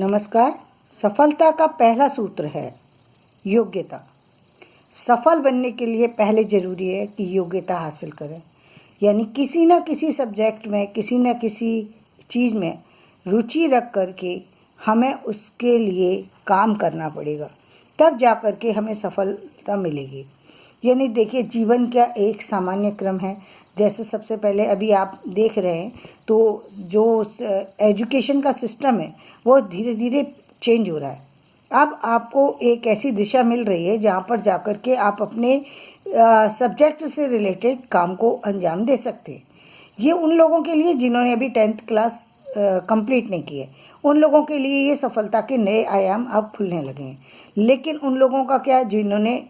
नमस्कार। सफलता का पहला सूत्र है योग्यता। सफल बनने के लिए पहले ज़रूरी है कि योग्यता हासिल करें, यानी किसी न किसी सब्जेक्ट में, किसी न किसी चीज़ में रुचि रख करके हमें उसके लिए काम करना पड़ेगा, तब जा कर के हमें सफलता मिलेगी। यानी देखिए, जीवन का एक सामान्य क्रम है। जैसे सबसे पहले अभी आप देख रहे हैं तो जो एजुकेशन का सिस्टम है वो धीरे धीरे चेंज हो रहा है। अब आपको एक ऐसी दिशा मिल रही है जहाँ पर जाकर के आप अपने सब्जेक्ट से रिलेटेड काम को अंजाम दे सकते हैं। ये उन लोगों के लिए जिन्होंने अभी 10th क्लास कंप्लीट नहीं की है, उन लोगों के लिए ये सफलता के नए आयाम अब खुलने लगे हैं। लेकिन उन लोगों का क्या, जिन्होंने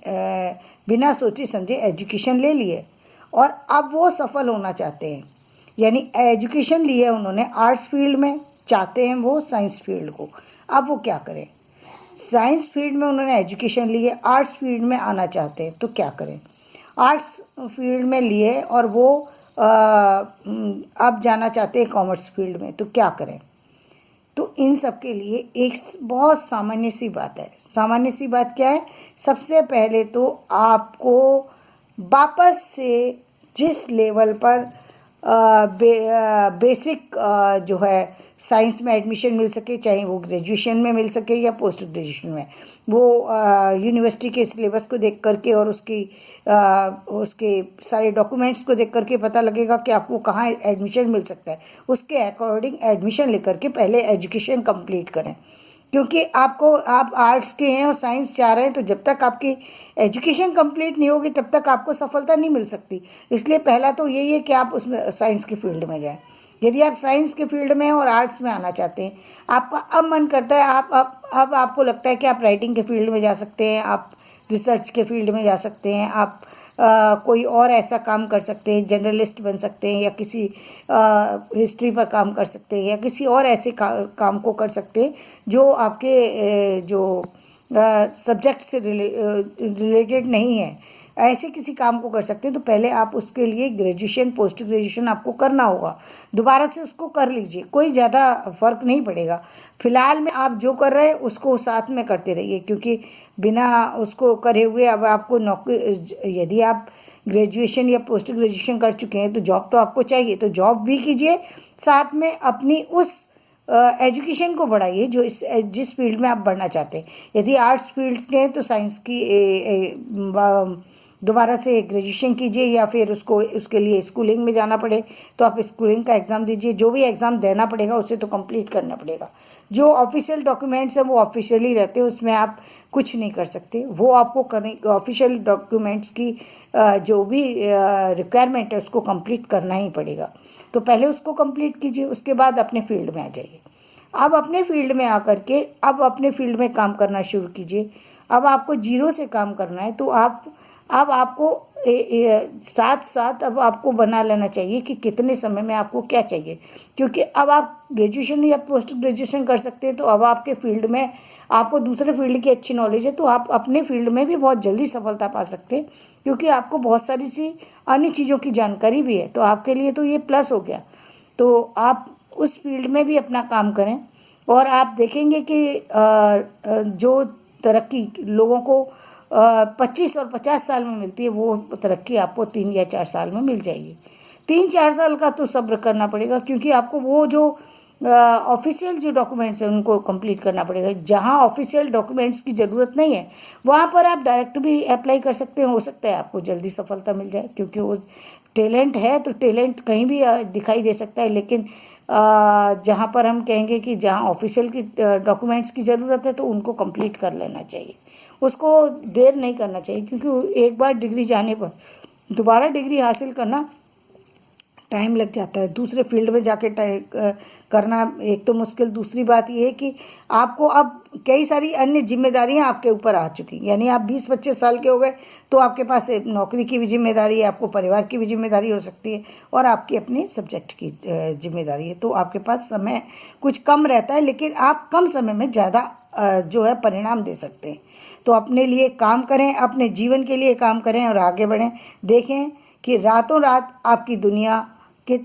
बिना सोचे समझे एजुकेशन ले ली है और अब वो सफल होना चाहते हैं, यानी एजुकेशन ली है उन्होंने आर्ट्स फील्ड में, चाहते हैं वो साइंस फील्ड को। अब वो क्या करें? साइंस फील्ड में उन्होंने एजुकेशन ली है, आर्ट्स फील्ड में आना चाहते हैं तो क्या करें? आर्ट्स फील्ड में लिए और वो अब जाना चाहते हैं कॉमर्स फील्ड में तो क्या करें? तो इन सब के लिए एक बहुत सामान्य सी बात है। सामान्य सी बात क्या है? सबसे पहले तो आपको वापस से जिस लेवल पर बेसिक जो है साइंस में एडमिशन मिल सके, चाहे वो ग्रेजुएशन में मिल सके या पोस्ट ग्रेजुएशन में, वो यूनिवर्सिटी के सिलेबस को देख करके और उसके सारे डॉक्यूमेंट्स को देख करके पता लगेगा कि आपको कहाँ एडमिशन मिल सकता है। उसके अकॉर्डिंग एडमिशन लेकर के पहले एजुकेशन कंप्लीट करें, क्योंकि आप आर्ट्स के हैं और साइंस चाह रहे हैं, तो जब तक आपकी एजुकेशन कंप्लीट नहीं होगी तब तक आपको सफलता नहीं मिल सकती। इसलिए पहला तो यही है कि आप उसमें साइंस के फील्ड में जाएं। यदि आप साइंस के फील्ड में हैं और आर्ट्स में आना चाहते हैं, आपका अब मन करता है, अब आपको लगता है कि आप राइटिंग के फील्ड में जा सकते हैं, आप रिसर्च के फील्ड में जा सकते हैं, आप कोई और ऐसा काम कर सकते हैं, जर्नलिस्ट बन सकते हैं, या किसी हिस्ट्री पर काम कर सकते हैं, या किसी और ऐसे काम को कर सकते हैं जो आपके जो सब्जेक्ट से रिलेटेड नहीं है, ऐसे किसी काम को कर सकते हैं। तो पहले आप उसके लिए ग्रेजुएशन, पोस्ट ग्रेजुएशन आपको करना होगा। दोबारा से उसको कर लीजिए, कोई ज़्यादा फ़र्क नहीं पड़ेगा। फिलहाल में आप जो कर रहे हैं उसको साथ में करते रहिए, क्योंकि बिना उसको करे हुए अब आपको नौकरी, यदि आप ग्रेजुएशन या पोस्ट ग्रेजुएशन कर चुके हैं तो जॉब तो आपको चाहिए, तो जॉब भी कीजिए, साथ में अपनी उस एजुकेशन को बढ़ाइए जो जिस फील्ड में आप बढ़ना चाहते हैं। यदि आर्ट्स फील्ड्स के हैं तो साइंस की दोबारा से ग्रेजुएशन कीजिए, या फिर उसके लिए स्कूलिंग में जाना पड़े तो आप स्कूलिंग का एग्ज़ाम दीजिए। जो भी एग्ज़ाम देना पड़ेगा उसे तो कंप्लीट करना पड़ेगा। जो ऑफिशियल डॉक्यूमेंट्स हैं वो ऑफिशियली रहते हैं, उसमें आप कुछ नहीं कर सकते। वो आपको करने, ऑफिशियल डॉक्यूमेंट्स की जो भी रिक्वायरमेंट है उसको कंप्लीट करना ही पड़ेगा। तो पहले उसको कंप्लीट कीजिए, उसके बाद अपने फील्ड में आ जाइए। अब अपने फील्ड में आकर के अब अपने फील्ड में काम करना शुरू कीजिए। अब आपको जीरो से काम करना है, तो अब आपको साथ साथ अब आपको बना लेना चाहिए कि कितने समय में आपको क्या चाहिए, क्योंकि अब आप ग्रेजुएशन या पोस्ट ग्रेजुएशन कर सकते हैं, तो अब आपके फील्ड में आपको दूसरे फील्ड की अच्छी नॉलेज है, तो आप अपने फील्ड में भी बहुत जल्दी सफलता पा सकते हैं, क्योंकि आपको बहुत सारी सी अन्य चीज़ों की जानकारी भी है। तो आपके लिए तो ये प्लस हो गया। तो आप उस फील्ड में भी अपना काम करें और आप देखेंगे कि जो तरक्की लोगों को 25 और 50 साल में मिलती है, वो तरक्की आपको 3 या 4 साल में मिल जाएगी। 3-4 साल का तो सब्र करना पड़ेगा, क्योंकि आपको वो जो ऑफिशियल जो डॉक्यूमेंट्स हैं उनको कंप्लीट करना पड़ेगा। जहाँ ऑफिशियल डॉक्यूमेंट्स की ज़रूरत नहीं है वहाँ पर आप डायरेक्ट भी अप्लाई कर सकते हैं। हो सकता है आपको जल्दी सफलता मिल जाए, क्योंकि वो टैलेंट है, तो टैलेंट कहीं भी दिखाई दे सकता है। लेकिन जहाँ पर हम कहेंगे कि जहाँ ऑफिशियल की डॉक्यूमेंट्स की ज़रूरत है तो उनको कंप्लीट कर लेना चाहिए, उसको देर नहीं करना चाहिए, क्योंकि एक बार डिग्री जाने पर दोबारा डिग्री हासिल करना टाइम लग जाता है। दूसरे फील्ड में जाके करना एक तो मुश्किल, दूसरी बात ये है कि आपको अब कई सारी अन्य जिम्मेदारियां आपके ऊपर आ चुकी, यानी आप 20-25 साल के हो गए तो आपके पास नौकरी की भी जिम्मेदारी है, आपको परिवार की भी जिम्मेदारी हो सकती है, और आपकी अपने सब्जेक्ट की जिम्मेदारी है। तो आपके पास समय कुछ कम रहता है, लेकिन आप कम समय में ज़्यादा जो है परिणाम दे सकते हैं। तो अपने लिए काम करें, अपने जीवन के लिए काम करें और आगे बढ़ें। देखें कि रातों रात आपकी दुनिया के